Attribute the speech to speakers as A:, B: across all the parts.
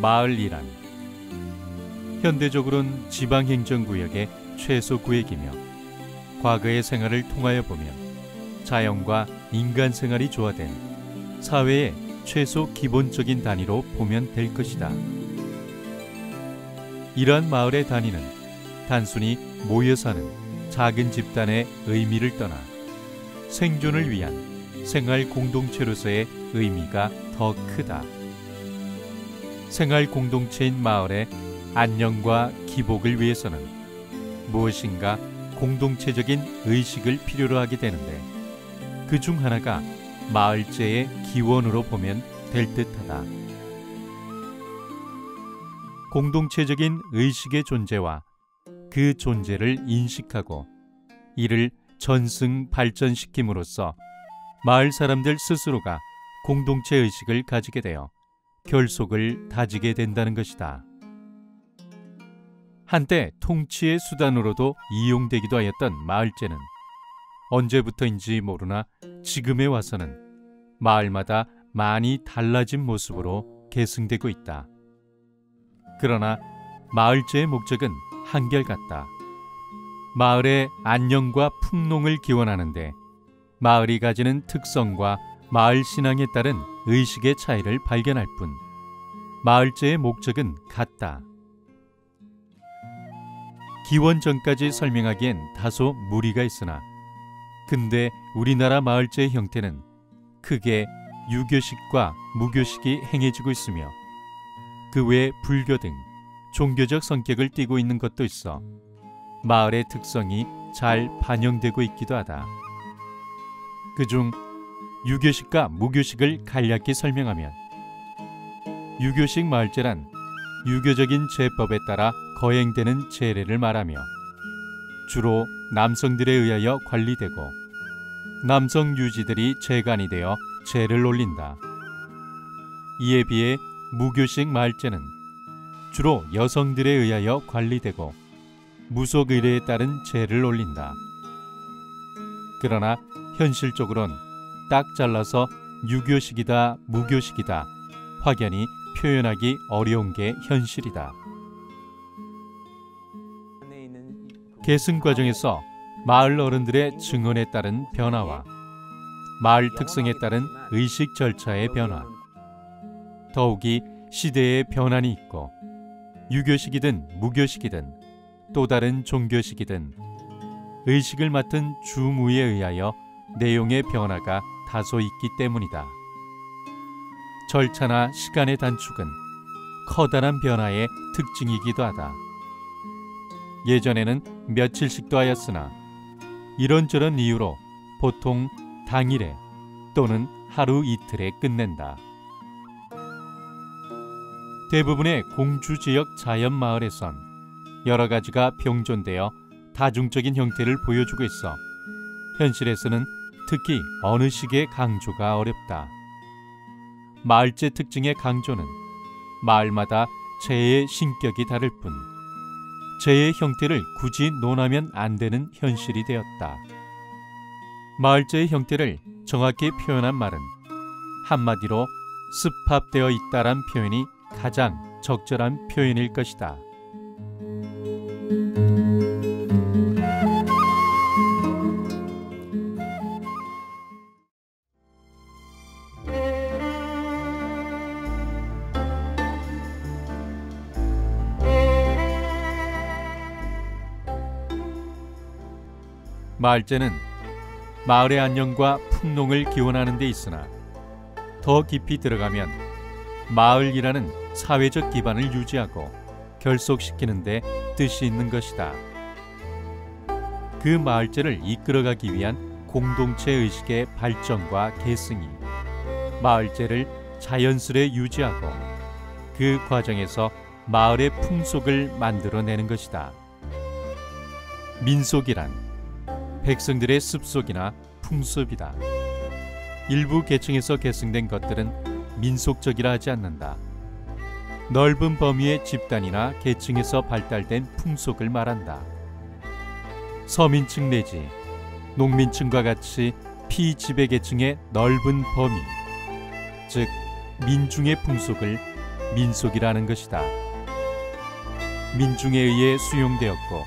A: 마을 일환. 현대적으로는 지방행정구역의 최소 구획이며 과거의 생활을 통하여 보면 자연과 인간 생활이 조화된 사회의 최소 기본적인 단위로 보면 될 것이다. 이러한 마을의 단위는 단순히 모여 사는 작은 집단의 의미를 떠나 생존을 위한 생활 공동체로서의 의미가 더 크다. 생활 공동체인 마을의 안녕과 기복을 위해서는 무엇인가 공동체적인 의식을 필요로 하게 되는데 그 중 하나가 마을제의 기원으로 보면 될 듯하다. 공동체적인 의식의 존재와 그 존재를 인식하고 이를 전승 발전시킴으로써 마을 사람들 스스로가 공동체 의식을 가지게 되어 결속을 다지게 된다는 것이다. 한때 통치의 수단으로도 이용되기도 하였던 마을제는 언제부터인지 모르나 지금에 와서는 마을마다 많이 달라진 모습으로 계승되고 있다. 그러나 마을제의 목적은 한결같다. 마을의 안녕과 풍농을 기원하는데 마을이 가지는 특성과 마을 신앙에 따른 의식의 차이를 발견할 뿐 마을제의 목적은 같다. 기원 전까지 설명하기엔 다소 무리가 있으나 근대 우리나라 마을제의 형태는 크게 유교식과 무교식이 행해지고 있으며 그 외에 불교 등 종교적 성격을 띠고 있는 것도 있어 마을의 특성이 잘 반영되고 있기도 하다. 그중 유교식과 무교식을 간략히 설명하면 유교식 마을제란 유교적인 제법에 따라 거행되는 제례를 말하며 주로 남성들에 의하여 관리되고 남성 유지들이 재간이 되어 제를 올린다. 이에 비해 무교식 마을제는 주로 여성들에 의하여 관리되고 무속 의례에 따른 제를 올린다. 그러나 현실적으론 딱 잘라서 유교식이다 무교식이다 확연히 표현하기 어려운 게 현실이다. 계승 과정에서 마을 어른들의 증언에 따른 변화와 마을 특성에 따른 의식 절차의 변화, 더욱이 시대의 변환이 있고 유교식이든 무교식이든 또 다른 종교식이든 의식을 맡은 주무에 의하여 내용의 변화가 다소 있기 때문이다. 절차나 시간의 단축은 커다란 변화의 특징이기도 하다. 예전에는 며칠씩도 하였으나 이런저런 이유로 보통 당일에 또는 하루 이틀에 끝낸다. 대부분의 공주지역 자연마을에선 여러 가지가 병존되어 다중적인 형태를 보여주고 있어 현실에서는 특히 어느 식의 강조가 어렵다. 마을제 특징의 강조는 마을마다 제의 신격이 다를 뿐 제의 형태를 굳이 논하면 안 되는 현실이 되었다. 마을제의 형태를 정확히 표현한 말은 한마디로 습합되어 있다란 표현이 가장 적절한 표현일 것이다. 마을제는 마을의 안녕과 풍농을 기원하는 데 있으나 더 깊이 들어가면 마을이라는 사회적 기반을 유지하고 결속시키는 데 뜻이 있는 것이다. 그 마을제를 이끌어가기 위한 공동체 의식의 발전과 계승이 마을제를 자연스레 유지하고 그 과정에서 마을의 풍속을 만들어내는 것이다. 민속이란 백성들의 습속이나 풍습이다. 일부 계층에서 계승된 것들은 민속적이라 하지 않는다. 넓은 범위의 집단이나 계층에서 발달된 풍속을 말한다. 서민층 내지 농민층과 같이 피지배 계층의 넓은 범위, 즉 민중의 풍속을 민속이라는 것이다. 민중에 의해 수용되었고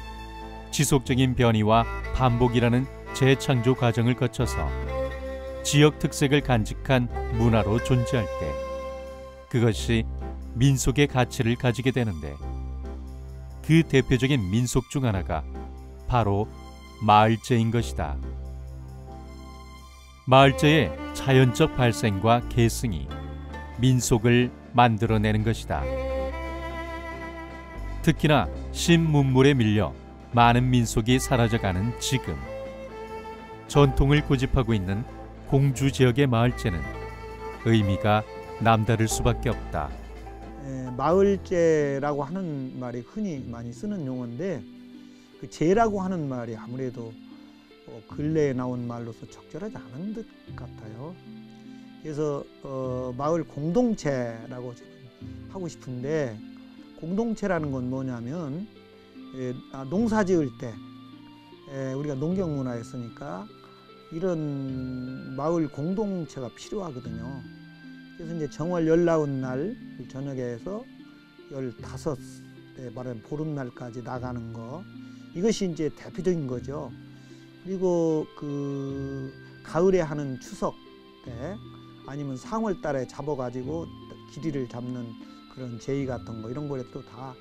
A: 지속적인 변이와 반복이라는 재창조 과정을 거쳐서 지역 특색을 간직한 문화로 존재할 때 그것이 민속의 가치를 가지게 되는데, 그 대표적인 민속 중 하나가 바로 마을제인 것이다. 마을제의 자연적 발생과 계승이 민속을 만들어내는 것이다. 특히나 신문물에 밀려 많은 민속이 사라져가는 지금, 전통을 고집하고 있는 공주 지역의 마을제는 의미가 남다를 수밖에 없다.
B: 마을제라고 하는 말이 흔히 많이 쓰는 용어인데, 그 제라고 하는 말이 아무래도 근래에 나온 말로서 적절하지 않은 듯 같아요. 그래서 마을 공동체라고 저는 하고 싶은데, 공동체라는 건 뭐냐면 농사 지을 때 우리가 농경 문화였으니까 이런 마을 공동체가 필요하거든요. 그래서 이제 정월 19날 저녁에 해서 15대 말하는 보름날까지 나가는 거, 이것이 이제 대표적인 거죠. 그리고 그 가을에 하는 추석 때 아니면 상월 달에 잡아가지고 길이를 잡는 그런 제의 같은 거, 이런 거에 또 다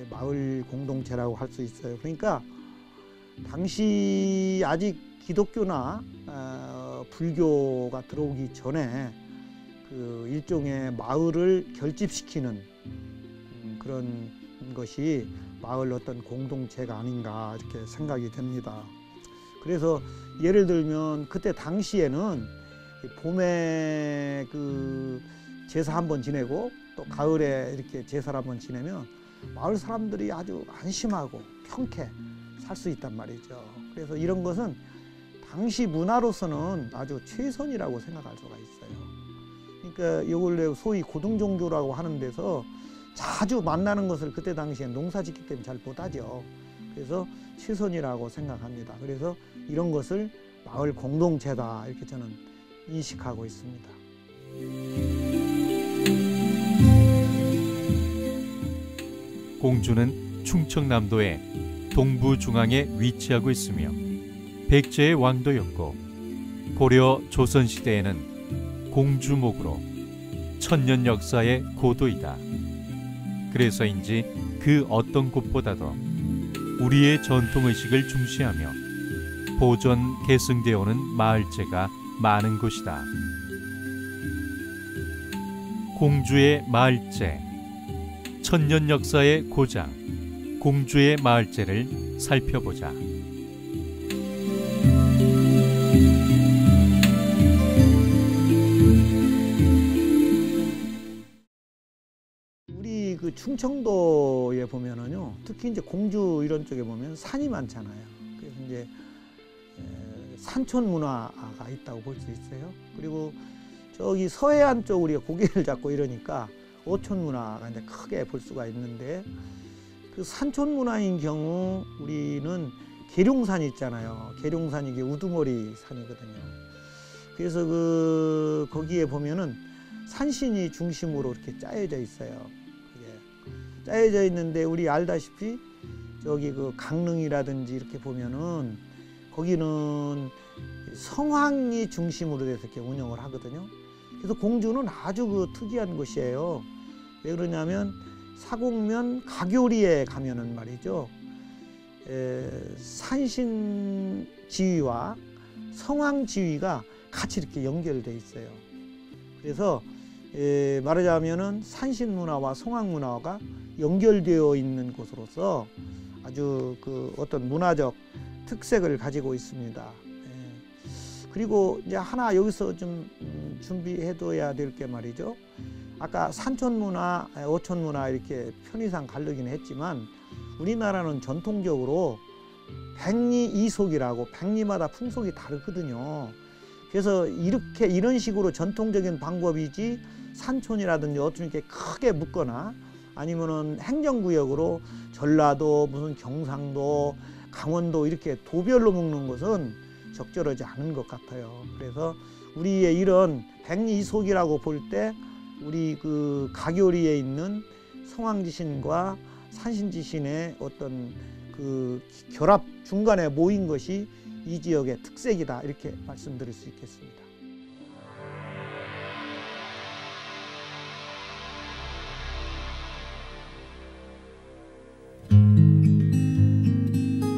B: 마을 공동체라고 할 수 있어요. 그러니까 당시 아직 기독교나 불교가 들어오기 전에 그 일종의 마을을 결집시키는 그런 것이 마을 어떤 공동체가 아닌가 이렇게 생각이 됩니다. 그래서 예를 들면 그때 당시에는 봄에 그 제사 한번 지내고 또 가을에 이렇게 제사를 한번 지내면 마을 사람들이 아주 안심하고 평쾌 살 수 있단 말이죠. 그래서 이런 것은 당시 문화로서는 아주 최선이라고 생각할 수가 있어요. 그러니까 이걸 소위 고등종교라고 하는 데서 자주 만나는 것을 그때 당시에 농사 짓기 때문에 잘 못하죠. 그래서 최선이라고 생각합니다. 그래서 이런 것을 마을 공동체다 이렇게 저는 인식하고 있습니다.
A: 공주는 충청남도의 동부 중앙에 위치하고 있으며 백제의 왕도였고, 고려 조선시대에는 공주목으로 천년 역사의 고도이다. 그래서인지 그 어떤 곳보다도 우리의 전통의식을 중시하며 보존 계승되어 오는 마을제가 많은 곳이다. 공주의 마을제, 천년 역사의 고장, 공주의 마을제를 살펴보자.
B: 우리 그 충청도에 보면은요, 특히 이제 공주 이런 쪽에 보면 산이 많잖아요. 그래서 이제 산촌 문화가 있다고 볼 수 있어요. 그리고 저기 서해안 쪽 우리가 고개를 잡고 이러니까 어촌 문화가 이제 크게 볼 수가 있는데, 그 산촌 문화인 경우 우리는 계룡산 있잖아요. 계룡산이 이게 우두머리 산이거든요. 그래서 그 거기에 보면은 산신이 중심으로 이렇게 짜여져 있어요. 그게 짜여져 있는데 우리 알다시피 저기 그 강릉이라든지 이렇게 보면은 거기는 성황이 중심으로 돼서 이렇게 운영을 하거든요. 그래서 공주는 아주 그 특이한 곳이에요. 왜 그러냐면 사곡면 가교리에 가면은 말이죠, 산신 지위와 성황 지위가 같이 이렇게 연결돼 있어요. 그래서 말하자면은 산신 문화와 성황 문화가 연결되어 있는 곳으로서 아주 그 어떤 문화적 특색을 가지고 있습니다. 그리고 이제 하나 여기서 좀 준비해둬야 될 게 말이죠, 아까 산촌 문화, 어촌 문화 이렇게 편의상 가르기는 했지만 우리나라는 전통적으로 백리 이속이라고 백리마다 풍속이 다르거든요. 그래서 이런 식으로 전통적인 방법이지 산촌이라든지 어촌 이렇게 크게 묶거나 아니면은 행정구역으로 전라도, 무슨 경상도, 강원도 이렇게 도별로 묶는 것은 적절하지 않은 것 같아요. 그래서 우리의 이런 백리이속이라고 볼 때 우리 그 가교리에 있는 성황지신과 산신지신의 어떤 그 결합 중간에 모인 것이 이 지역의 특색이다, 이렇게 말씀드릴 수 있겠습니다.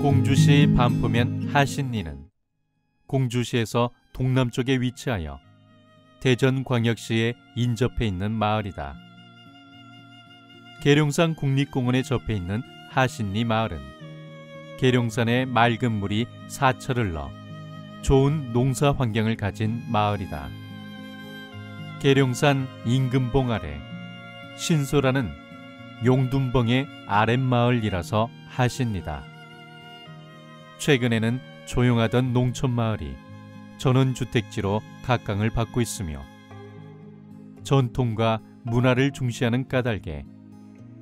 A: 공주시 반포면 하신리는 공주시에서 동남쪽에 위치하여 대전광역시에 인접해 있는 마을이다. 계룡산 국립공원에 접해 있는 하신리 마을은 계룡산의 맑은 물이 사철을 넣어 좋은 농사 환경을 가진 마을이다. 계룡산 임금봉 아래 신소라는 용둔봉의 아랫마을이라서 하신리다. 최근에는 조용하던 농촌마을이 전원주택지로 각광을 받고 있으며 전통과 문화를 중시하는 까닭에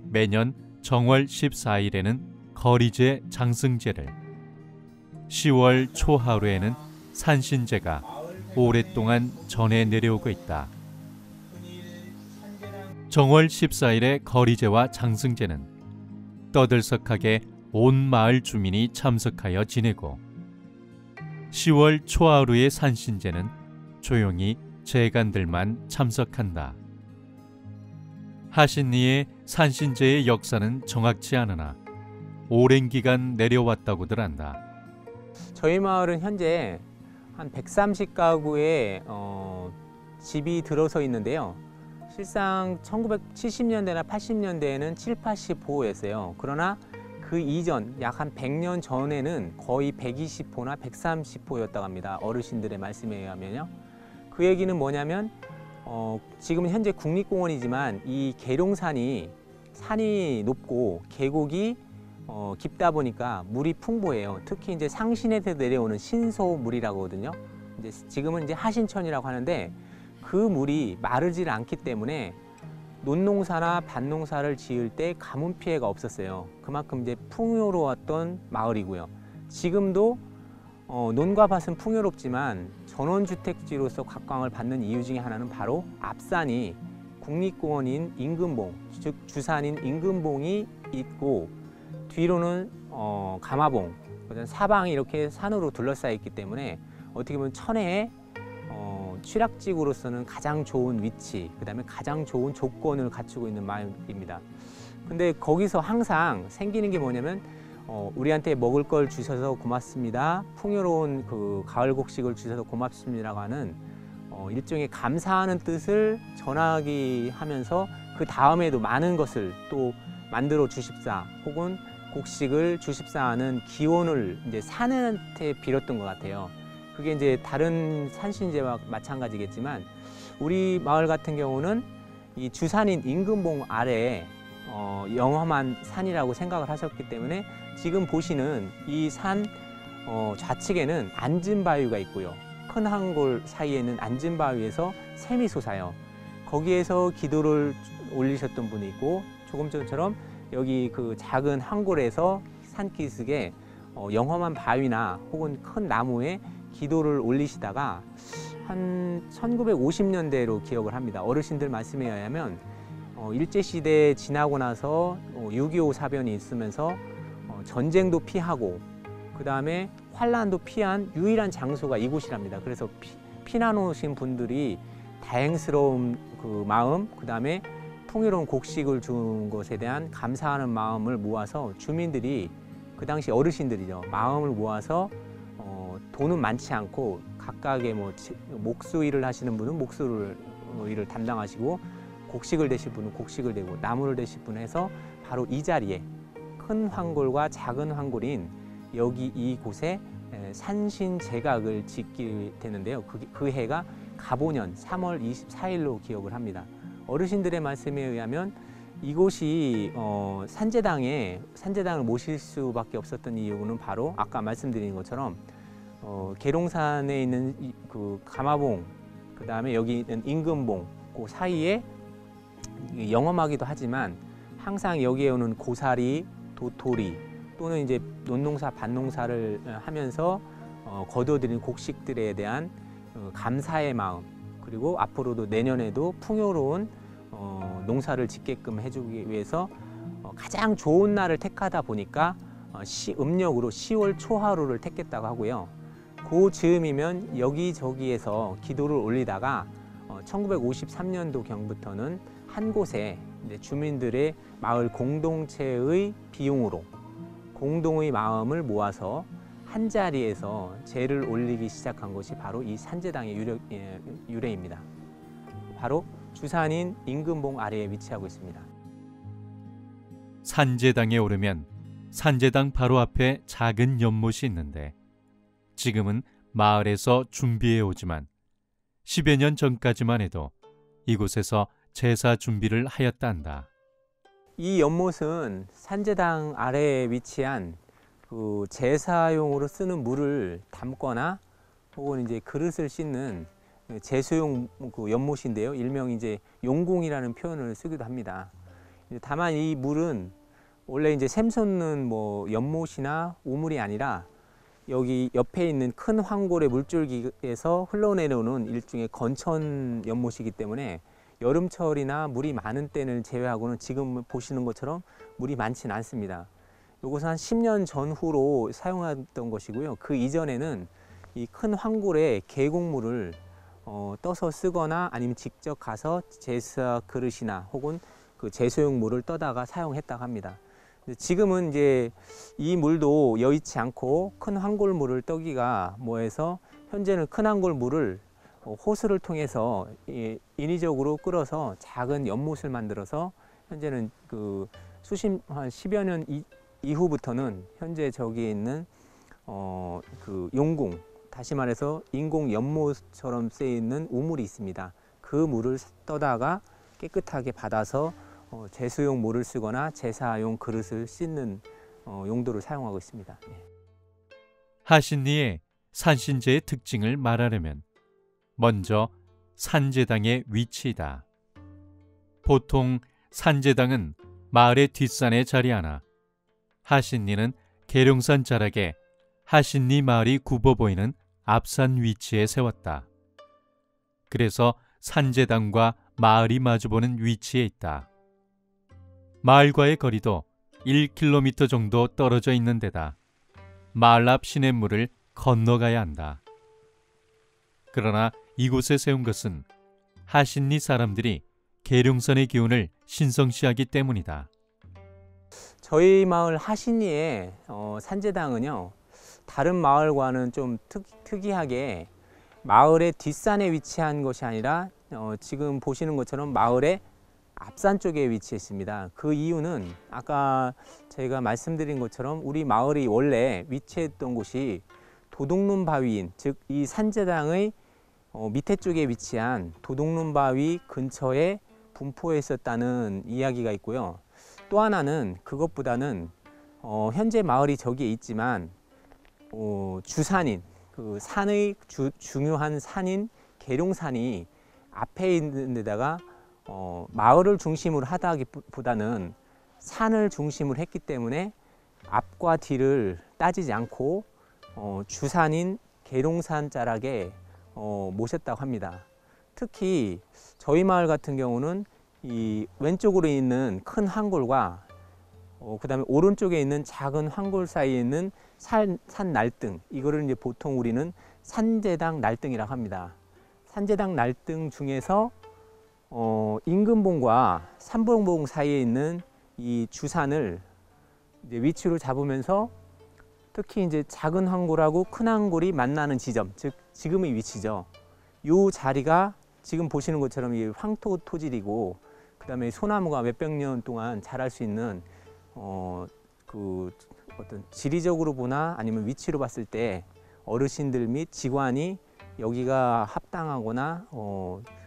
A: 매년 정월 14일에는 거리제 장승제를, 10월 초하루에는 산신제가 오랫동안 전해 내려오고 있다. 정월 14일의 거리제와 장승제는 떠들썩하게 온 마을 주민이 참석하여 지내고, 10월 초하루의 산신제는 조용히 재간들만 참석한다. 하신리의 산신제의 역사는 정확치 않으나 오랜 기간 내려왔다고들 한다.
C: 저희 마을은 현재 한 130가구의 집이 들어서 있는데요. 실상 1970년대나 80년대에는 7, 80호였어요. 그러나 그 이전 약 한 100년 전에는 거의 120호나 130호였다고 합니다. 어르신들의 말씀에 의하면요. 그 얘기는 뭐냐면 지금은 현재 국립공원이지만 이 계룡산이 산이 높고 계곡이 깊다 보니까 물이 풍부해요. 특히 이제 상신에서 내려오는 신소물이라고 하거든요. 이제 지금은 이제 하신천이라고 하는데 그 물이 마르질 않기 때문에 논농사나 밭농사를 지을 때 가뭄 피해가 없었어요. 그만큼 이제 풍요로웠던 마을이고요. 지금도 논과 밭은 풍요롭지만 전원주택지로서 각광을 받는 이유 중에 하나는 바로 앞산이 국립공원인 임금봉, 즉 주산인 임금봉이 있고 뒤로는 가마봉, 사방이 이렇게 산으로 둘러싸여 있기 때문에 어떻게 보면 천혜의 취락지구로서는 가장 좋은 위치, 그 다음에 가장 좋은 조건을 갖추고 있는 마을입니다. 근데 거기서 항상 생기는 게 뭐냐면 우리한테 먹을 걸 주셔서 고맙습니다. 풍요로운 그 가을 곡식을 주셔서 고맙습니다라고 하는 일종의 감사하는 뜻을 전하기 하면서 그 다음에도 많은 것을 또 만들어 주십사 혹은 곡식을 주십사 하는 기원을 이제 산한테 빌었던 것 같아요. 그게 이제 다른 산신제와 마찬가지겠지만 우리 마을 같은 경우는 이 주산인 임금봉 아래에 영험한 산이라고 생각을 하셨기 때문에 지금 보시는 이 산 좌측에는 앉은바위가 있고요. 큰 한골 사이에는 앉은바위에서 샘이 솟아요. 거기에서 기도를 올리셨던 분이 있고 조금 전처럼 여기 그 작은 한골에서 산기슭에 영험한 바위나 혹은 큰 나무에 기도를 올리시다가 한 1950년대로 기억을 합니다. 어르신들 말씀에 의하면 일제시대 지나고 나서 6.25 사변이 있으면서 전쟁도 피하고 그 다음에 환란도 피한 유일한 장소가 이곳이랍니다. 그래서 피난 오신 분들이 다행스러운 그 마음, 그 다음에 풍요로운 곡식을 준 것에 대한 감사하는 마음을 모아서 주민들이 그 당시 어르신들이죠. 마음을 모아서 돈은 많지 않고 각각의 목수 일을 하시는 분은 목수 일을 담당하시고 곡식을 대실 분은 곡식을 대고 나무를 대실 분은 해서 바로 이 자리에 큰 황골과 작은 황골인 여기 이곳에 산신제각을 짓게 되는데요. 그 해가 가보년 3월 24일로 기억을 합니다. 어르신들의 말씀에 의하면 이곳이 산제당을 모실 수밖에 없었던 이유는 바로 아까 말씀드린 것처럼 계룡산에 있는 그 가마봉, 그 다음에 여기 있는 임금봉, 그 사이에 영험하기도 하지만 항상 여기에 오는 고사리, 도토리 또는 이제 논농사, 밭농사를 하면서 거두어들인 곡식들에 대한 감사의 마음, 그리고 앞으로도 내년에도 풍요로운 농사를 짓게끔 해주기 위해서 가장 좋은 날을 택하다 보니까 음력으로 10월 초하루를 택했다고 하고요. 그 즈음이면 여기저기에서 기도를 올리다가 1953년도 경부터는 한 곳에 주민들의 마을 공동체의 비용으로 공동의 마음을 모아서 한 자리에서 제를 올리기 시작한 것이 바로 이 산제당의 유래입니다. 바로 주산인 임금봉 아래에 위치하고 있습니다.
A: 산제당에 오르면 산제당 바로 앞에 작은 연못이 있는데 지금은 마을에서 준비해 오지만 10여 년 전까지만 해도 이곳에서 제사 준비를 하였다 한다.
C: 이 연못은 산제당 아래에 위치한 그 제사용으로 쓰는 물을 담거나 혹은 이제 그릇을 씻는 제수용 그 연못인데요. 일명 이제 용궁이라는 표현을 쓰기도 합니다. 다만 이 물은 원래 이제 샘솟는 뭐 연못이나 우물이 아니라 여기 옆에 있는 큰 황골의 물줄기에서 흘러내려오는 일종의 건천 연못이기 때문에 여름철이나 물이 많은 때를 제외하고는 지금 보시는 것처럼 물이 많지는 않습니다. 이것은 한 10년 전후로 사용했던 것이고요. 그 이전에는 이 큰 황골에 계곡물을 떠서 쓰거나 아니면 직접 가서 제사 그릇이나 혹은 그 제수용 물을 떠다가 사용했다고 합니다. 지금은 이제 이 물도 여의치 않고 큰 황골물을 떠기가 뭐해서 현재는 큰 황골물을 호수를 통해서 인위적으로 끌어서 작은 연못을 만들어서 현재는 그 한 10여 년 이후부터는 현재 저기에 있는 그 용궁, 다시 말해서 인공 연못처럼 쓰여 있는 우물이 있습니다. 그 물을 떠다가 깨끗하게 받아서 제수용 물을 쓰거나 제사용 그릇을 씻는 용도로 사용하고 있습니다.
A: 하신리의 산신제의 특징을 말하려면 먼저 산제당의 위치이다. 보통 산제당은 마을의 뒷산에 자리하나 하신리는 계룡산 자락에 하신리 마을이 굽어 보이는 앞산 위치에 세웠다. 그래서 산제당과 마을이 마주보는 위치에 있다. 마을과의 거리도 1km 정도 떨어져 있는 데다 마을 앞 시냇물을 건너가야 한다. 그러나 이곳에 세운 것은 하신리 사람들이 계룡산의 기운을 신성시하기 때문이다.
C: 저희 마을 하신리의 산제당은요, 다른 마을과는 좀 특이하게 마을의 뒷산에 위치한 것이 아니라 지금 보시는 것처럼 마을의 앞산 쪽에 위치해 있습니다. 그 이유는 아까 제가 말씀드린 것처럼 우리 마을이 원래 위치했던 곳이 도둑눈 바위인, 즉 이 산제당의 밑에 쪽에 위치한 도둑눈 바위 근처에 분포해 있었다는 이야기가 있고요. 또 하나는 그것보다는 현재 마을이 저기에 있지만 주산인, 그 산의 중요한 산인 계룡산이 앞에 있는 데다가 마을을 중심으로 하다기보다는 산을 중심으로 했기 때문에 앞과 뒤를 따지지 않고 주산인 계룡산 자락에 모셨다고 합니다. 특히 저희 마을 같은 경우는 이 왼쪽으로 있는 큰 황골과 그 다음에 오른쪽에 있는 작은 황골 사이에 있는 산 날등, 이거를 이제 보통 우리는 산제당 날등이라고 합니다. 산제당 날등 중에서 임금봉과 삼봉봉 사이에 있는 이 주산을 이제 위치로 잡으면서 특히 이제 작은 황골하고 큰 황골이 만나는 지점, 즉 지금의 위치죠. 이 자리가 지금 보시는 것처럼 이 황토 토질이고, 그 다음에 소나무가 몇백 년 동안 자랄 수 있는 그 어떤 지리적으로 보나 아니면 위치로 봤을 때 어르신들 및 직관이 여기가 합당하거나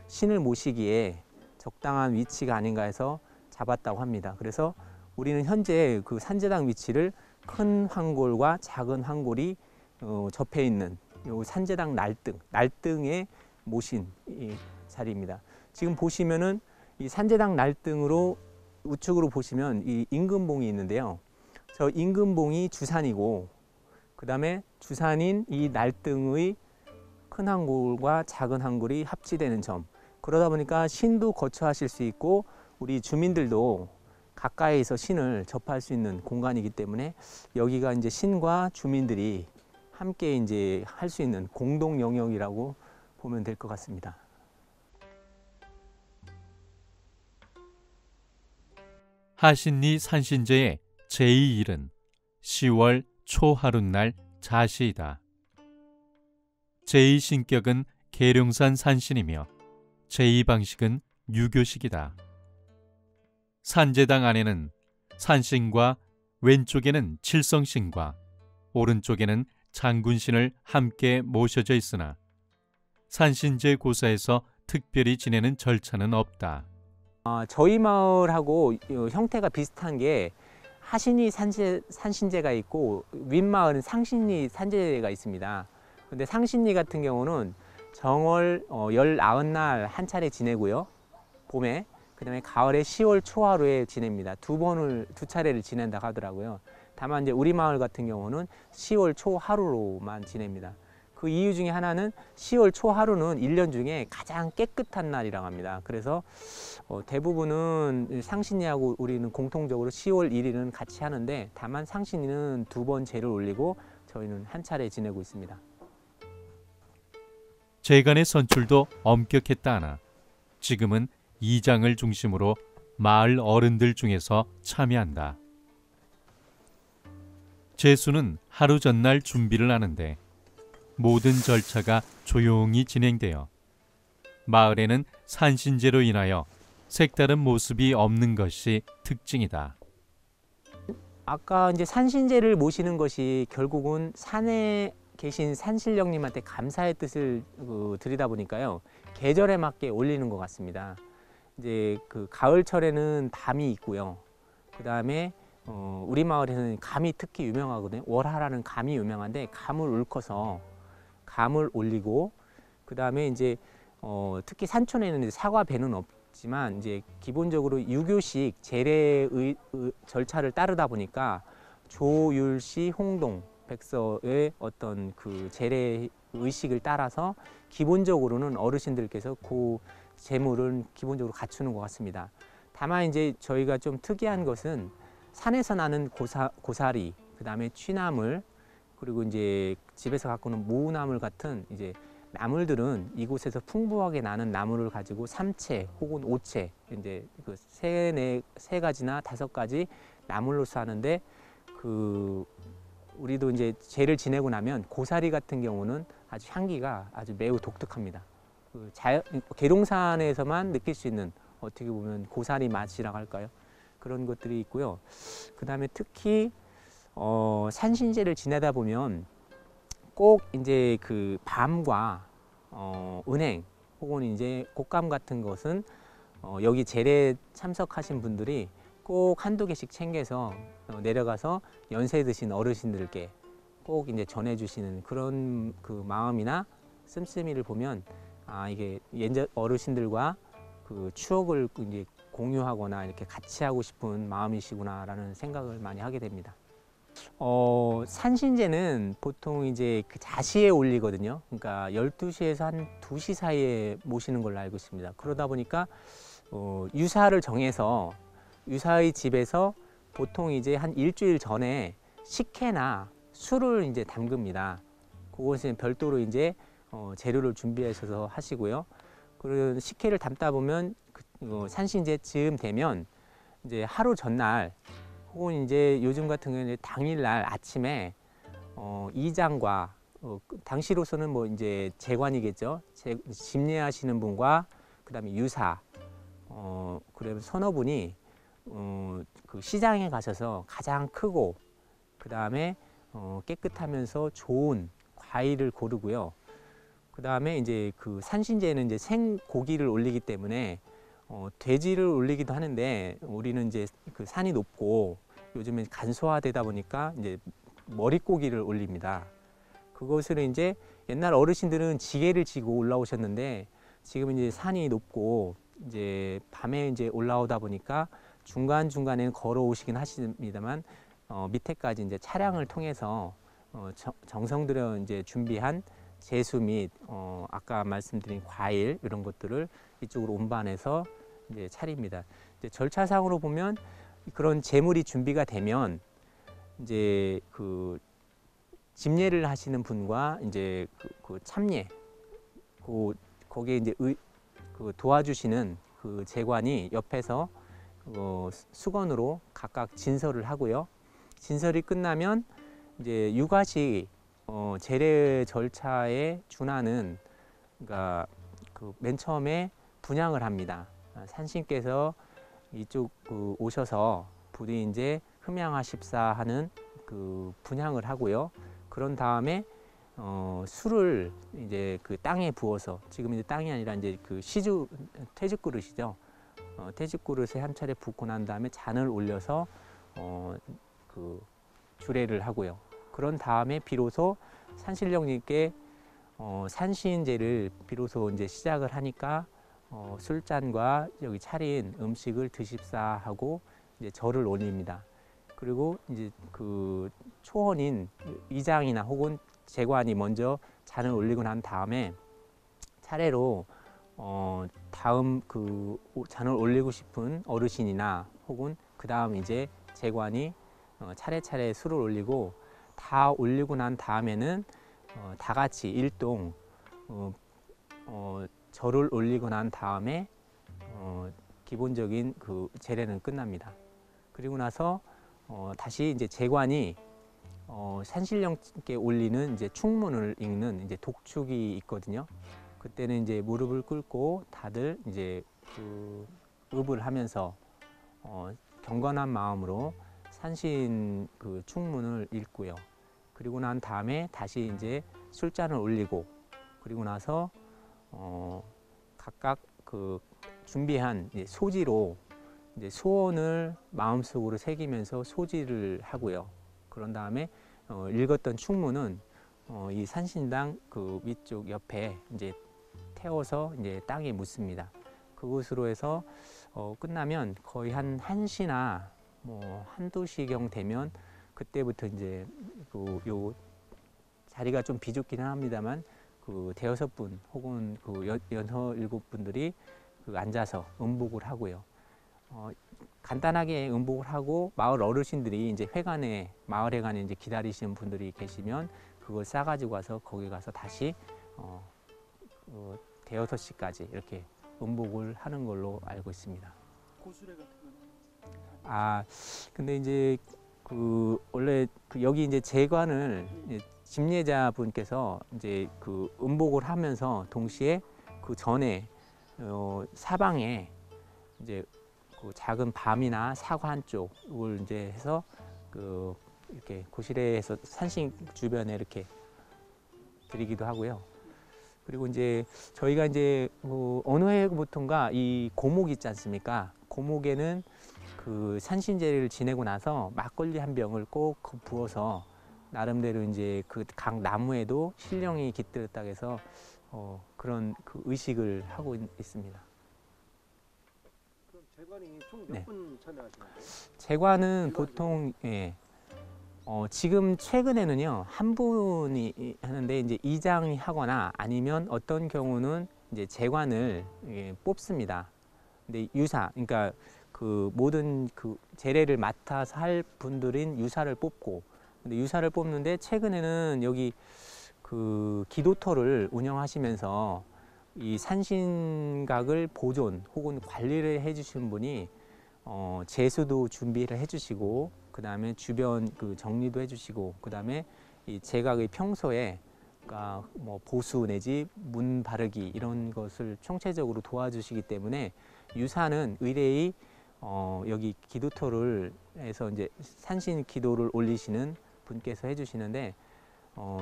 C: 신을 모시기에 적당한 위치가 아닌가 해서 잡았다고 합니다. 그래서 우리는 현재 그 산제당 위치를 큰 황골과 작은 황골이 접해 있는 요 산제당 날등에 모신 이 자리입니다. 지금 보시면은 이 산제당 날등으로 우측으로 보시면 이 임금봉이 있는데요. 저 임금봉이 주산이고, 그 다음에 주산인 이 날등의 큰 황골과 작은 황골이 합치되는 점, 그러다 보니까 신도 거처하실 수 있고 우리 주민들도 가까이서 신을 접할 수 있는 공간이기 때문에 여기가 이제 신과 주민들이 함께 이제 할 수 있는 공동 영역이라고 보면 될 것 같습니다.
A: 하신리 산신제의 제2일은 10월 초하룻날 자시이다. 제2신격은 계룡산 산신이며 제2방식은 유교식이다. 산제당 안에는 산신과 왼쪽에는 칠성신과 오른쪽에는 장군신을 함께 모셔져 있으나 산신제 고사에서 특별히 지내는 절차는 없다.
C: 저희 마을하고 형태가 비슷한 게 하신리 산신제가 있고 윗마을은 상신리 산제가 있습니다. 근데 상신리 같은 경우는 정월 19날 한 차례 지내고요. 봄에. 그다음에 가을에 10월 초하루에 지냅니다. 두 차례를 지낸다고 하더라고요. 다만 이제 우리 마을 같은 경우는 10월 초하루로만 지냅니다. 그 이유 중에 하나는 10월 초하루는 1년 중에 가장 깨끗한 날이라고 합니다. 그래서 대부분은 상신리하고 우리는 공통적으로 10월 1일은 같이 하는데 다만 상신리는 2번 제를 올리고 저희는 한 차례 지내고 있습니다.
A: 제간의 선출도 엄격했다 하나 지금은 이장을 중심으로 마을 어른들 중에서 참여한다. 제수는 하루 전날 준비를 하는데 모든 절차가 조용히 진행되어 마을에는 산신제로 인하여 색다른 모습이 없는 것이 특징이다.
C: 아까 이제 산신제를 모시는 것이 결국은 산에 계신 산신령님한테 감사의 뜻을 드리다 보니까요. 계절에 맞게 올리는 것 같습니다. 이제 그 가을철에는 밤이 있고요. 그 다음에 우리 마을에서는 감이 특히 유명하거든요. 월하라는 감이 유명한데 감을 읊어서 감을 올리고 그 다음에 이제 특히 산촌에는 이제 사과 배는 없지만 이제 기본적으로 유교식 제례의 절차를 따르다 보니까 조율시 홍동 백서의 어떤 그 제례 의식을 따라서 기본적으로는 어르신들께서 그 재물은 기본적으로 갖추는 것 같습니다. 다만 이제 저희가 좀 특이한 것은 산에서 나는 고사리, 그 다음에 취나물, 그리고 이제 집에서 갖고 오는 무나물 같은 이제 나물들은 이곳에서 풍부하게 나는 나물을 가지고 3채 혹은 5채 이제 그 세 가지나 5가지 나물로서 하는데 우리도 이제 제를 지내고 나면 고사리 같은 경우는 아주 향기가 아주 매우 독특합니다. 계룡산에서만 느낄 수 있는 어떻게 보면 고사리 맛이라고 할까요? 그런 것들이 있고요. 그 다음에 특히 산신제를 지내다 보면 꼭 이제 그 밤과 은행 혹은 이제 곶감 같은 것은 여기 제례 참석하신 분들이 꼭 한두 개씩 챙겨서 내려가서 연세 드신 어르신들께 꼭 이제 전해주시는 그런 그 마음이나 씀씀이를 보면 이게 옛날 어르신들과 그 추억을 이제 공유하거나 이렇게 같이 하고 싶은 마음이시구나라는 생각을 많이 하게 됩니다. 산신제는 보통 이제 그 자시에 올리거든요. 그러니까 12시에서 한 2시 사이에 모시는 걸로 알고 있습니다. 그러다 보니까 유사를 정해서 유사의 집에서 보통 이제 한 일주일 전에 식혜나 술을 이제 담급니다. 그것은 별도로 이제 재료를 준비하셔서 하시고요. 그리고 식혜를 담다 보면 산신제 즈음 되면 이제 하루 전날 혹은 이제 요즘 같은 경우는 당일날 아침에 이장과 당시로서는 뭐 이제 재관이겠죠. 집례하시는 분과 그다음에 유사 그러면 서너 분이 그 시장에 가셔서 가장 크고 그다음에 깨끗하면서 좋은 과일을 고르고요. 그다음에 이제 그 산신제는 이제 생고기를 올리기 때문에 돼지를 올리기도 하는데 우리는 이제 그 산이 높고 요즘에 간소화되다 보니까 이제 머릿고기를 올립니다. 그것을 이제 옛날 어르신들은 지게를 지고 올라오셨는데 지금 이제 산이 높고 이제 밤에 이제 올라오다 보니까 중간중간에는 걸어오시긴 하십니다만 밑에까지 이제 차량을 통해서 정성 들여 이제 준비한 제수 및 아까 말씀드린 과일 이런 것들을 이쪽으로 운반해서 이제 차립니다. 이제 절차상으로 보면 그런 제물이 준비가 되면 이제 그 집례를 하시는 분과 이제 그 참례 거기에 이제 그 도와주시는 그 제관이 옆에서 수건으로 각각 진설을 하고요. 진설이 끝나면 이제 유가시 제례 절차에 준하는, 그러니까 그 맨 처음에 분향을 합니다. 산신께서 이쪽 오셔서 부디 이제 흠양하십사 하는 그 분향을 하고요. 그런 다음에 술을 이제 그 땅에 부어서, 지금 이제 땅이 아니라 이제 그 퇴직 그릇이죠. 퇴직 그릇에 한 차례 붓고 난 다음에 잔을 올려서 그 주례를 하고요. 그런 다음에 비로소 산신령님께 산신제를 비로소 이제 시작을 하니까 술잔과 여기 차린 음식을 드십사 하고 이제 절을 올립니다. 그리고 이제 그 초원인 이장이나 혹은 제관이 먼저 잔을 올리고 난 다음에 차례로 다음 그 잔을 올리고 싶은 어르신이나 혹은 그 다음 이제 제관이 차례차례 술을 올리고, 다 올리고 난 다음에는 다 같이 일동 절을 올리고 난 다음에 기본적인 그 제례는 끝납니다. 그리고 나서 다시 이제 제관이 산신령께 올리는 이제 충문을 읽는 이제 독축이 있거든요. 그때는 이제 무릎을 꿇고 다들 이제 그 읍을 하면서 경건한 마음으로 산신 그 충문을 읽고요. 그리고 난 다음에 다시 이제 술잔을 올리고, 그리고 나서 각각 그 준비한 이제 소지로 이제 소원을 마음속으로 새기면서 소지를 하고요. 그런 다음에 읽었던 충문은 이 산신당 그 위쪽 옆에 이제 태워서 이제 땅에 묻습니다. 그곳으로 해서 끝나면 거의 한 1시나 뭐 한두 시경 되면 그때부터 이제 요 자리가 좀 비좁기는 합니다만 그 대여섯 분 혹은 그 여섯 일곱 분들이 그 앉아서 음복을 하고요. 간단하게 음복을 하고 마을 어르신들이 이제 마을 회관에 이제 기다리시는 분들이 계시면 그걸 싸가지고 와서 거기 가서 다시 대여섯 시까지 이렇게 음복을 하는 걸로 알고 있습니다.
D: 고수례 같은
C: 건? 근데 이제 그 원래 여기 이제 제관을 집례자 분께서 이제 그 음복을 하면서 동시에 그 전에 사방에 이제 그 작은 밤이나 사과 한쪽을 이제 해서 그 이렇게 고시례에서 산신 주변에 이렇게 드리기도 하고요. 그리고 이제 저희가 이제 어느 해부터인가 이 고목 있지 않습니까? 고목에는 그 산신제를 지내고 나서 막걸리 한 병을 꼭 부어서 나름대로 이제 그 각 나무에도 신령이 깃들었다고 해서 그런 그 의식을 하고 있습니다.
D: 그럼 제관이 총 몇 분 참여하시나요?
C: 제관은 보통 지금 최근에는요 한 분이 하는데 이제 이장이 하거나 아니면 어떤 경우는 이제 제관을 뽑습니다. 근데 유사, 그러니까 그 모든 그 제례를 맡아서 할 분들인 유사를 뽑고, 근데 유사를 뽑는데 최근에는 여기 그 기도터를 운영하시면서 이 산신각을 보존 혹은 관리를 해주시는 분이 제수도 준비를 해주시고, 그 다음에 주변 그 정리도 해주시고, 그 다음에 이 제각의 평소에 그러니까 뭐 보수 내지 문 바르기 이런 것을 총체적으로 도와주시기 때문에 유사는 의뢰의 여기 기도터를 해서 이제 산신 기도를 올리시는 분께서 해주시는데,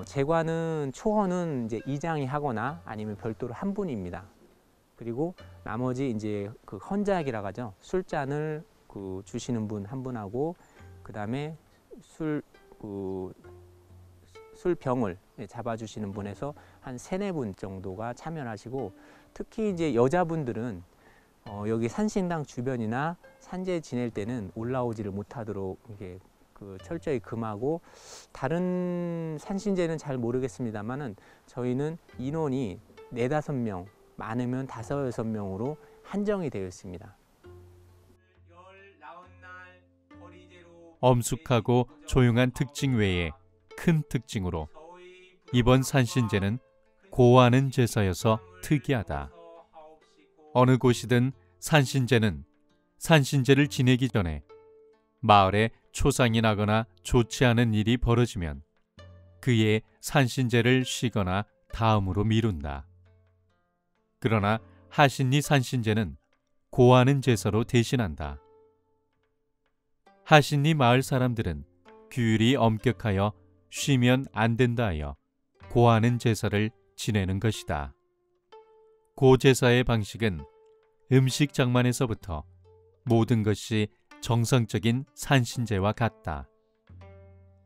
C: 제관은 초원은 이제 이장이 하거나 아니면 별도로 한 분입니다. 그리고 나머지 이제 그 헌작이라고 하죠. 술잔을 그 주시는 분 한 분하고, 그 다음에 술병을 잡아주시는 분에서 한 3-4분 정도가 참여하시고, 특히 이제 여자분들은 여기 산신당 주변이나 산제 지낼 때는 올라오지를 못하도록 이게 철저히 금하고 다른 산신제는 잘 모르겠습니다만은 저희는 인원이 4-5명, 많으면 5-6명으로 한정이 되어 있습니다.
A: 엄숙하고 조용한 특징 외에 큰 특징으로 이번 산신제는 고하는 제사여서 특이하다. 어느 곳이든 산신제는 산신제를 지내기 전에 마을에 초상이 나거나 좋지 않은 일이 벌어지면 그의 산신제를 쉬거나 다음으로 미룬다. 그러나 하신리 산신제는 고하는 제사로 대신한다. 하신리 마을 사람들은 규율이 엄격하여 쉬면 안 된다 하여 고하는 제사를 지내는 것이다. 고제사의 방식은 음식 장만에서부터 모든 것이 정성적인 산신제와 같다.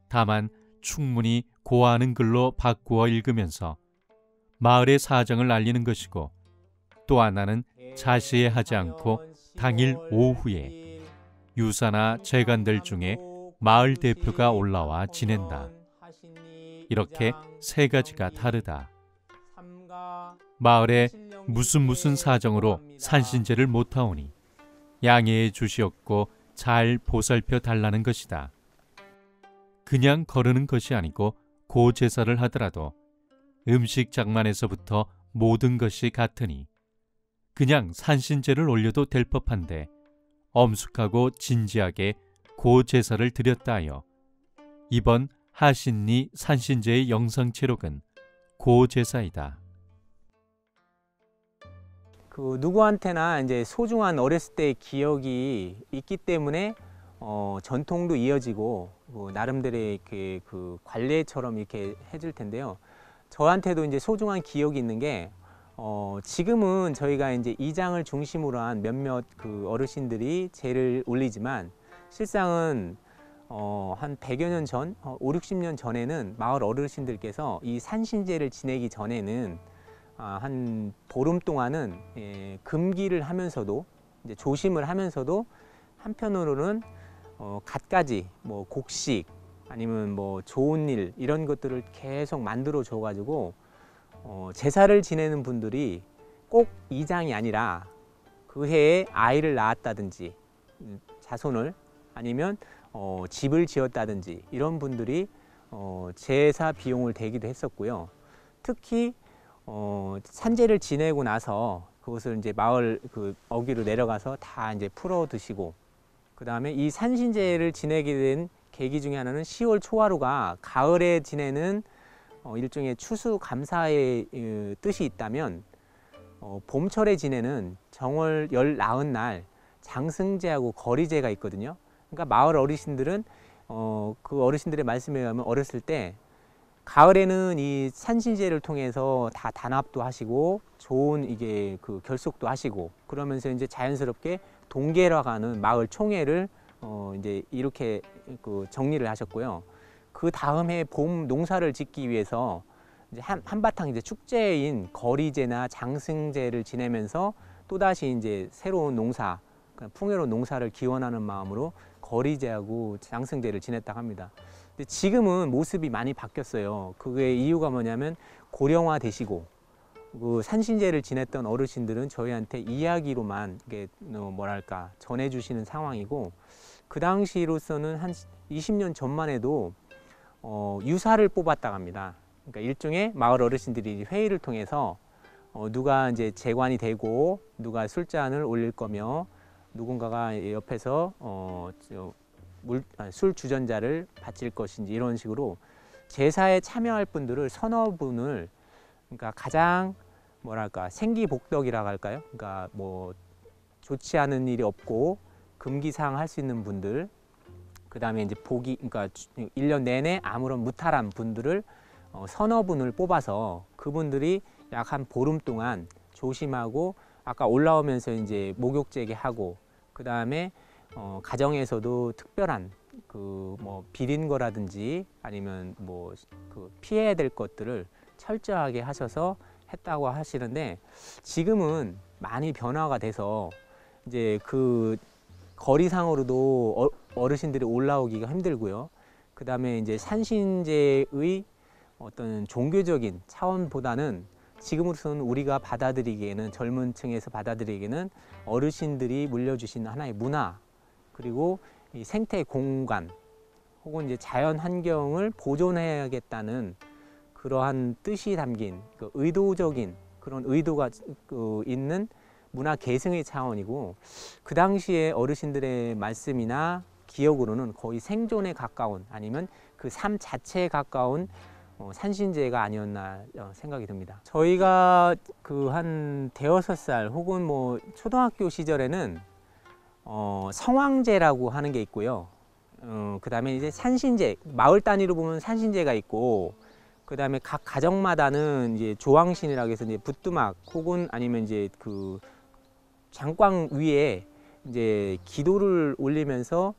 A: 다만 충분히 고하는 글로 바꾸어 읽으면서 마을의 사정을 알리는 것이고, 또 하나는 자시해하지 않고 당일 오후에 유사나 재간들 중에 마을 대표가 올라와 지낸다. 이렇게 3가지가 다르다. 마을에 무슨 사정으로 산신제를 못하오니 양해해 주시옵고 잘 보살펴 달라는 것이다. 그냥 거르는 것이 아니고 고제사를 하더라도 음식 장만에서부터 모든 것이 같으니 그냥 산신제를 올려도 될 법한데 엄숙하고 진지하게 고제사를 드렸다 하여 이번 하신리 산신제의 영상체록은 고제사이다.
C: 누구한테나 이제 소중한 어렸을 때의 기억이 있기 때문에 전통도 이어지고 나름대로의 관례처럼 이렇게 해줄 텐데요. 저한테도 이제 소중한 기억이 있는 게 지금은 저희가 이제 이장을 중심으로 한 몇몇 어르신들이 제를 올리지만 실상은 한 100여 년 전, 50-60년 전에는 마을 어르신들께서 이 산신제를 지내기 전에는 한 보름 동안은 금기를 하면서도 이제 조심을 하면서도 한편으로는 갖가지 곡식 아니면 좋은 일 이런 것들을 계속 만들어 줘 가지고 제사를 지내는 분들이 꼭 이장이 아니라 그 해에 아이를 낳았다든지 자손을 아니면 집을 지었다든지 이런 분들이 제사 비용을 대기도 했었고요. 특히 산제를 지내고 나서 그것을 이제 마을 어귀로 내려가서 다 이제 풀어 드시고, 그 다음에 이 산신제를 지내게 된 계기 중에 하나는 10월 초하루가 가을에 지내는 일종의 추수감사의 뜻이 있다면 봄철에 지내는 정월 19날 장승제하고 거리제가 있거든요. 그러니까 마을 어르신들은 그 어르신들의 말씀에 의하면 어렸을 때 가을에는 이 산신제를 통해서 다 단합도 하시고 좋은 이게 결속도 하시고 그러면서 이제 자연스럽게 동계화가는 마을 총회를 이제 이렇게 정리를 하셨고요. 그 다음 해 봄 농사를 짓기 위해서 이제 한바탕 이제 축제인 거리제나 장승제를 지내면서 또다시 이제 새로운 농사, 풍요로운 농사를 기원하는 마음으로 거리제하고 장승제를 지냈다고 합니다. 근데 지금은 모습이 많이 바뀌었어요. 그게 이유가 뭐냐면 고령화 되시고 산신제를 지냈던 어르신들은 저희한테 이야기로만 이게 뭐랄까 전해주시는 상황이고, 그 당시로서는 한 20년 전만 해도 유사를 뽑았다고 합니다. 그러니까 일종의 마을 어르신들이 회의를 통해서 누가 이제 재관이 되고 누가 술잔을 올릴 거며 누군가가 옆에서 술 주전자를 바칠 것인지 이런 식으로 제사에 참여할 분들을 서너 분을, 그러니까 가장 뭐랄까 생기복덕이라고 할까요? 그러니까 좋지 않은 일이 없고 금기사항 할 수 있는 분들, 그 다음에 이제 그러니까 1년 내내 아무런 무탈한 분들을 서너 분을 뽑아서 그분들이 약 한 보름 동안 조심하고 아까 올라오면서 이제 목욕제게 하고, 그 다음에 가정에서도 특별한 비린 거라든지 아니면 피해야 될 것들을 철저하게 하셔서 했다고 하시는데, 지금은 많이 변화가 돼서 이제 거리상으로도 어르신들이 올라오기가 힘들고요. 그 다음에 이제 산신제의 어떤 종교적인 차원보다는 지금으로서는 우리가 받아들이기에는, 젊은 층에서 받아들이기에는 어르신들이 물려주신 하나의 문화, 그리고 이 생태 공간 혹은 이제 자연 환경을 보존해야겠다는 그러한 뜻이 담긴 그 의도적인 그런 의도가 있는 문화 계승의 차원이고, 그 당시에 어르신들의 말씀이나 기억으로는 거의 생존에 가까운, 아니면 그 삶 자체에 가까운 산신제가 아니었나 생각이 듭니다. 저희가 그 한 대여섯 살 혹은 뭐 초등학교 시절에는 성황제라고 하는 게 있고요. 그 다음에 이제 산신제, 마을 단위로 보면 산신제가 있고, 그 다음에 각 가정마다는 이제 조왕신이라고 해서 이제 부뚜막 혹은 아니면 이제 그 장광 위에 이제 기도를 올리면서,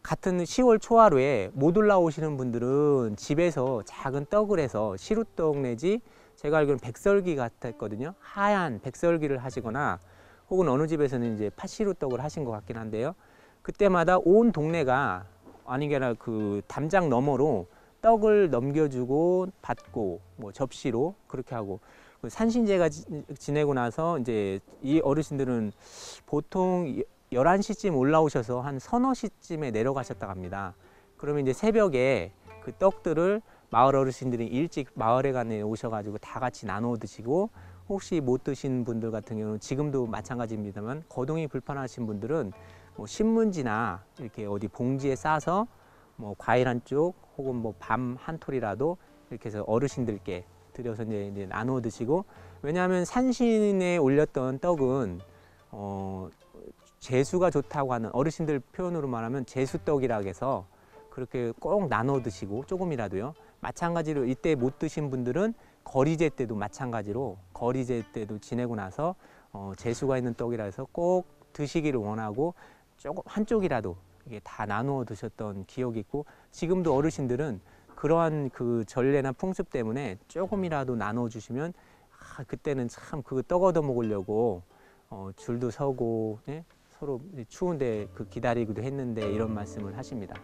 C: 같은 10월 초하루에 못 올라오시는 분들은 집에서 작은 떡을 해서 시루떡 내지, 제가 알기로는 백설기 같았거든요. 하얀 백설기를 하시거나, 혹은 어느 집에서는 이제 팥시루떡을 하신 것 같긴 한데요. 그때마다 온 동네가, 아니 게 아니라 그 담장 너머로 떡을 넘겨주고 받고, 뭐 접시로 그렇게 하고, 산신제가 지내고 나서 이제 이 어르신들은 보통 11시쯤 올라오셔서 한 서너 시쯤에 내려가셨다고 합니다. 그러면 이제 새벽에 그 떡들을 마을 어르신들이 일찍 마을에 가네 오셔가지고 다 같이 나눠 드시고, 혹시 못 드신 분들 같은 경우는 지금도 마찬가지입니다만, 거동이 불편하신 분들은 뭐 신문지나 이렇게 어디 봉지에 싸서 뭐 과일 한 쪽 혹은 뭐 밤 한 톨이라도 이렇게 해서 어르신들께 드려서 이제 나눠 드시고, 왜냐하면 산신에 올렸던 떡은 재수가 좋다고 하는, 어르신들 표현으로 말하면 재수떡이라고 해서 그렇게 꼭 나눠 드시고, 조금이라도요. 마찬가지로 이때 못 드신 분들은 거리제 때도 마찬가지로, 거리제 때도 지내고 나서 재수가 있는 떡이라 해서 꼭 드시기를 원하고, 조금 한쪽이라도 이게 다 나누어 드셨던 기억이 있고, 지금도 어르신들은 그러한 그 전례나 풍습 때문에 조금이라도 나눠 주시면, 그때는 참 그 떡 얻어 먹으려고 줄도 서고, 네? 서로 추운데 그 기다리기도 했는데, 이런 말씀을 하십니다.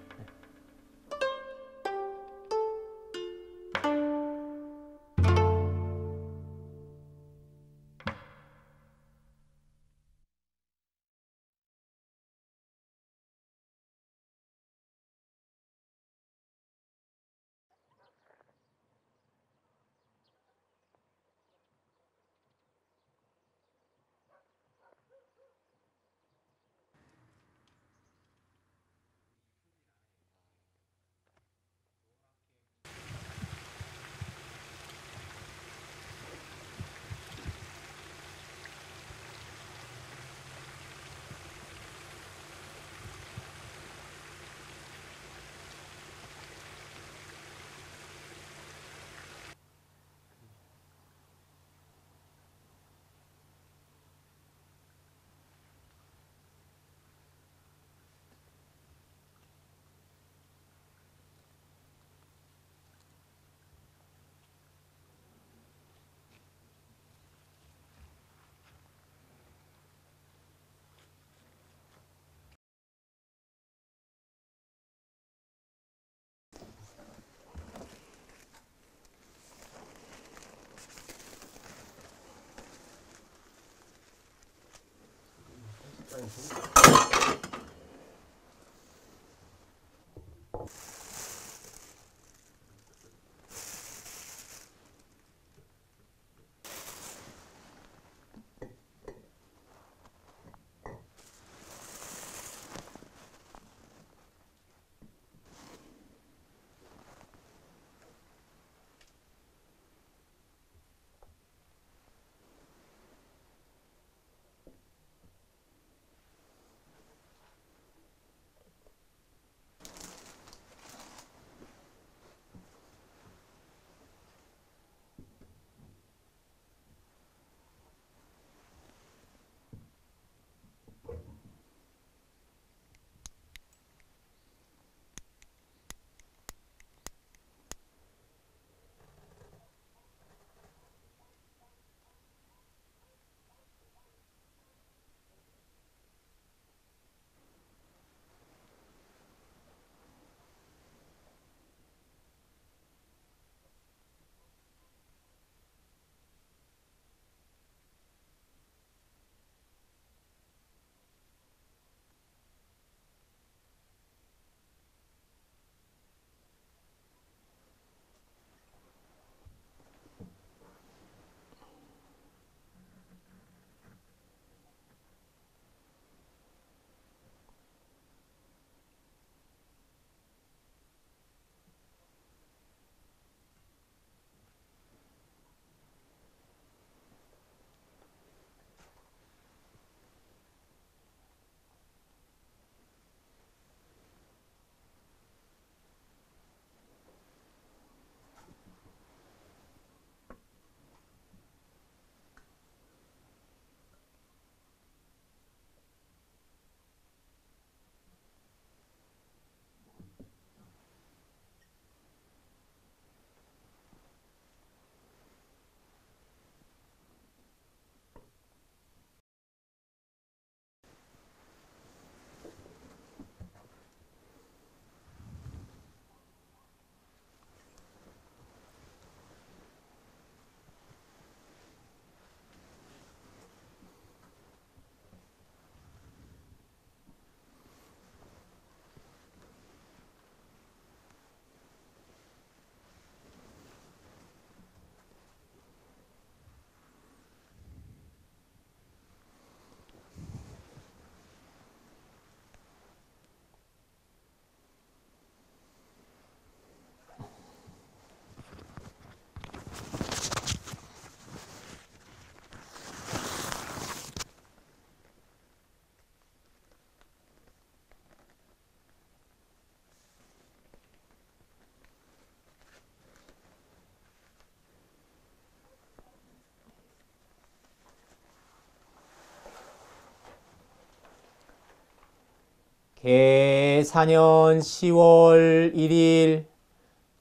C: 계사년 10월 1일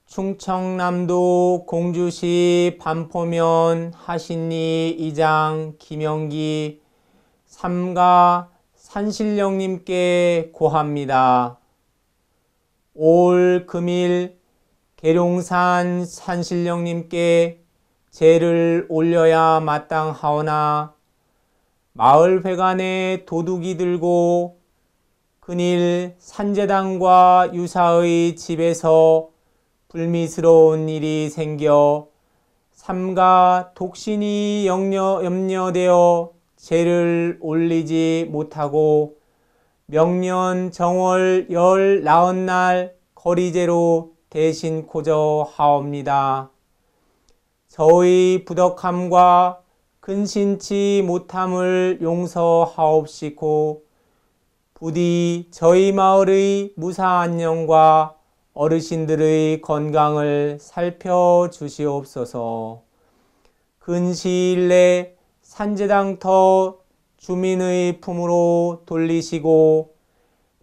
C: 충청남도 공주시 반포면 하신리 이장 김영기 삼가 산신령님께 고합니다. 올 금일 계룡산 산신령님께 제를 올려야 마땅하오나 마을회관에 도둑이 들고 근일 산제당과 유사의 집에서 불미스러운 일이 생겨 삼가 독신이 염려되어 제를 올리지 못하고 명년 정월 열 나흔날 거리제로 대신코저 하옵니다. 저의 부덕함과 근신치 못함을 용서하옵시고 부디 저희 마을의 무사안녕과 어르신들의 건강을 살펴주시옵소서. 근시일 내 산제당터 주민의 품으로 돌리시고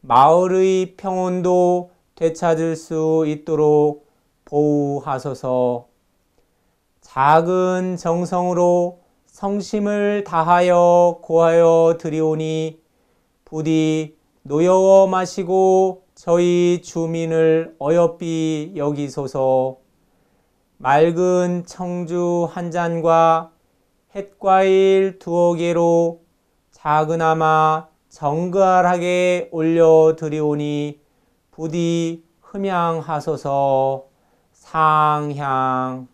C: 마을의 평온도 되찾을 수 있도록 보호하소서. 작은 정성으로 성심을 다하여 고하여 드리오니 부디 노여워 마시고 저희 주민을 어여삐 여기소서. 맑은 청주 한 잔과 햇과일 2개로 작으나마 정갈하게 올려드리오니 부디 흠양하소서. 상향.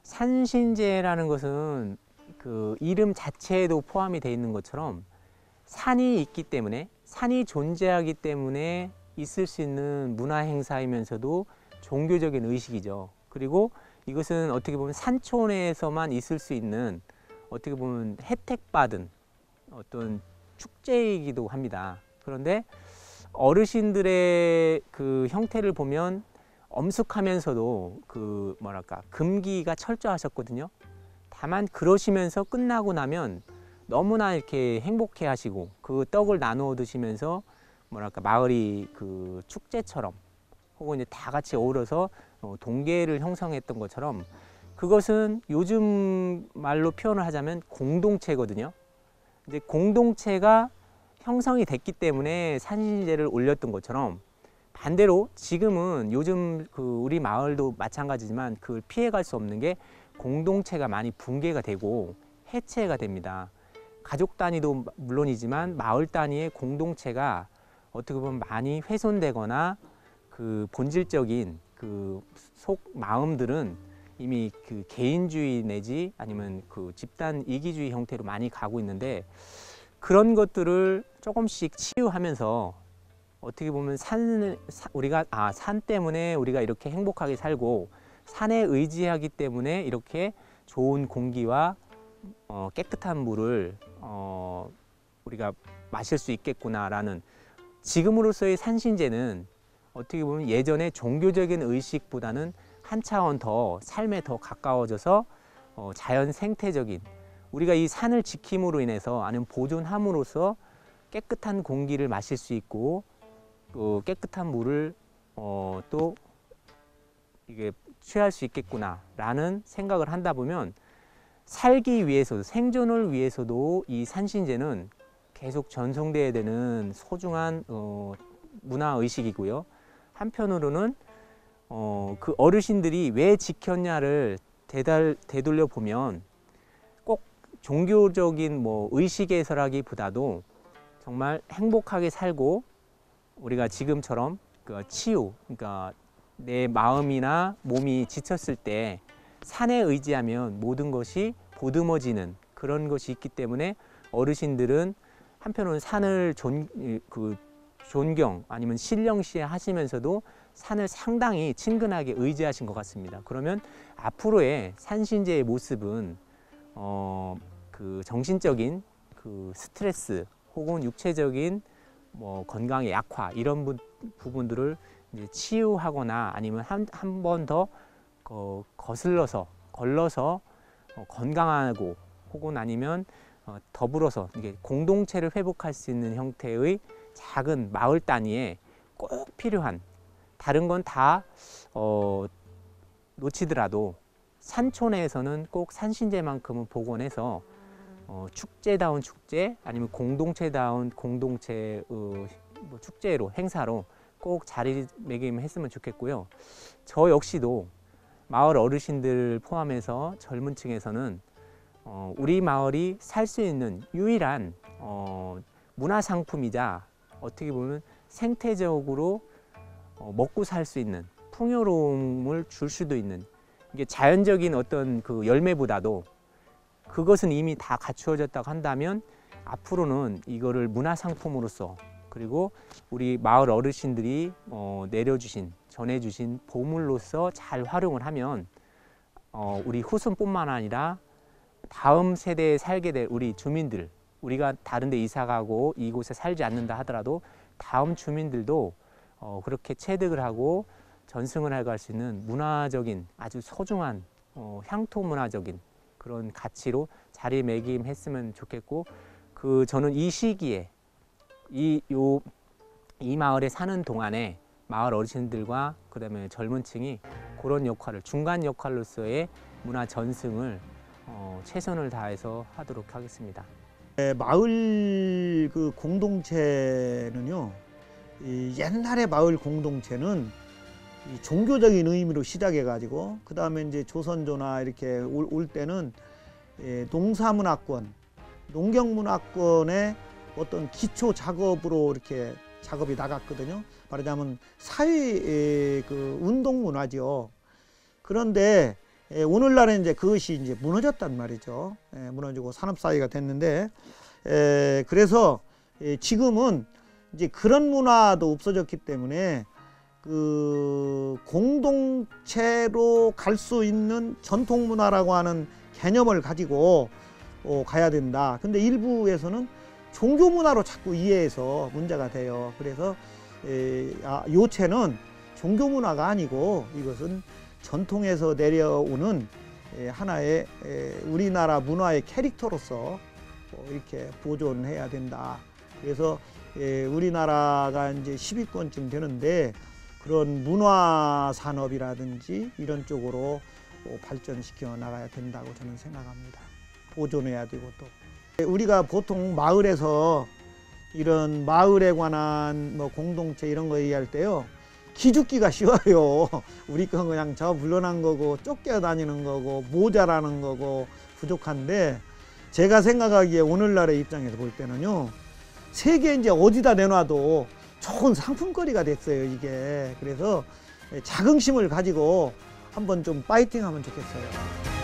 C: 산신제라는 것은 그 이름 자체에도 포함이 되어 있는 것처럼 산이 있기 때문에, 산이 존재하기 때문에 있을 수 있는 문화 행사이면서도 종교적인 의식이죠. 그리고 이것은 어떻게 보면 산촌에서만 있을 수 있는, 어떻게 보면 혜택받은 어떤 축제이기도 합니다. 그런데 어르신들의 그 형태를 보면 엄숙하면서도 그 뭐랄까 금기가 철저하셨거든요. 다만 그러시면서 끝나고 나면 너무나 이렇게 행복해 하시고 그 떡을 나누어 드시면서 뭐랄까 마을이 그 축제처럼 혹은 이제 다 같이 어우러서 동계를 형성했던 것처럼, 그것은 요즘 말로 표현을 하자면 공동체거든요. 이제 공동체가 형성이 됐기 때문에 산신제를 올렸던 것처럼, 반대로 지금은 요즘 그 우리 마을도 마찬가지지만 그걸 피해갈 수 없는 게 공동체가 많이 붕괴가 되고 해체가 됩니다. 가족 단위도 물론이지만 마을 단위의 공동체가 어떻게 보면 많이 훼손되거나 그 본질적인 그 속 마음들은 이미 그 개인주의 내지 아니면 그 집단 이기주의 형태로 많이 가고 있는데, 그런 것들을 조금씩 치유하면서 어떻게 보면 산 때문에 우리가 이렇게 행복하게 살고 산에 의지하기 때문에 이렇게 좋은 공기와 깨끗한 물을 우리가 마실 수 있겠구나라는, 지금으로서의 산신제는 어떻게 보면 예전의 종교적인 의식보다는 한 차원 더 삶에 더 가까워져서 자연 생태적인, 우리가 이 산을 지킴으로 인해서 아니면 보존함으로써 깨끗한 공기를 마실 수 있고 깨끗한 물을 또 이게 취할 수 있겠구나라는 생각을 한다 보면, 살기 위해서도 생존을 위해서도 이 산신제는 계속 전송돼야 되는 소중한 문화 의식이고요. 한편으로는 그 어르신들이 왜 지켰냐를 되돌려 보면 꼭 종교적인 뭐 의식에서라기보다도 정말 행복하게 살고 우리가 지금처럼 그 치유, 그러니까 내 마음이나 몸이 지쳤을 때 산에 의지하면 모든 것이 보듬어지는 그런 것이 있기 때문에 어르신들은 한편으로는 산을 존경 아니면 신령시 하시면서도 산을 상당히 친근하게 의지하신 것 같습니다. 그러면 앞으로의 산신제의 모습은 그 정신적인 그 스트레스 혹은 육체적인 뭐 건강의 약화 이런 부분들을 이제 치유하거나 아니면 한 번 더 걸러서 건강하고 혹은 아니면 더불어서 이게 공동체를 회복할 수 있는 형태의 작은 마을 단위에 꼭 필요한, 다른 건 다 놓치더라도 산촌에서는 꼭 산신제만큼은 복원해서 축제다운 축제 아니면 공동체다운 공동체 뭐 축제로 행사로 꼭 자리매김했으면 좋겠고요. 저 역시도 마을 어르신들 포함해서 젊은 층에서는 우리 마을이 살 수 있는 유일한 문화상품이자 어떻게 보면 생태적으로 먹고 살 수 있는 풍요로움을 줄 수도 있는, 이게 자연적인 어떤 그 열매보다도 그것은 이미 다 갖추어졌다고 한다면 앞으로는 이거를 문화상품으로서, 그리고 우리 마을 어르신들이 전해주신 보물로서 잘 활용을 하면 우리 후손뿐만 아니라 다음 세대에 살게 될 우리 주민들, 우리가 다른 데 이사 가고 이곳에 살지 않는다 하더라도 다음 주민들도 그렇게 체득을 하고 전승을 하고 할 수 있는 문화적인 아주 소중한 향토 문화적인 그런 가치로 자리매김했으면 좋겠고, 저는 이 시기에 이 마을에 사는 동안에 마을 어르신들과 그다음에 젊은 층이 그런 역할을, 중간 역할로서의 문화 전승을 최선을 다해서 하도록 하겠습니다.
B: 마을 그 공동체는요, 옛날의 마을 공동체는 이 종교적인 의미로 시작해가지고 그 다음에 이제 조선조나 이렇게 올 때는 농사문화권, 농경문화권의 어떤 기초 작업으로 이렇게 작업이 나갔거든요. 말하자면 사회 그 운동 문화죠. 그런데 오늘날은 이제 그것이 이제 무너졌단 말이죠. 무너지고 산업사회가 됐는데, 그래서 지금은 이제 그런 문화도 없어졌기 때문에 그 공동체로 갈 수 있는 전통 문화라고 하는 개념을 가지고 가야 된다. 근데 일부에서는 종교 문화로 자꾸 이해해서 문제가 돼요. 그래서 요체는 종교 문화가 아니고 이것은 전통에서 내려오는 하나의 우리나라 문화의 캐릭터로서 이렇게 보존해야 된다. 그래서 우리나라가 이제 10위권쯤 되는데 그런 문화 산업이라든지 이런 쪽으로 발전시켜 나가야 된다고 저는 생각합니다. 보존해야 되고 또 우리가 보통 마을에서 이런 마을에 관한 뭐 공동체 이런 거 얘기할 때요, 기죽기가 쉬워요. 우리 건 그냥 저 물러난 거고 쫓겨다니는 거고 모자라는 거고 부족한데, 제가 생각하기에 오늘날의 입장에서 볼 때는요, 세계 이제 어디다 내놔도 좋은 상품거리가 됐어요, 이게. 그래서 자긍심을 가지고 한번 좀 파이팅 하면 좋겠어요.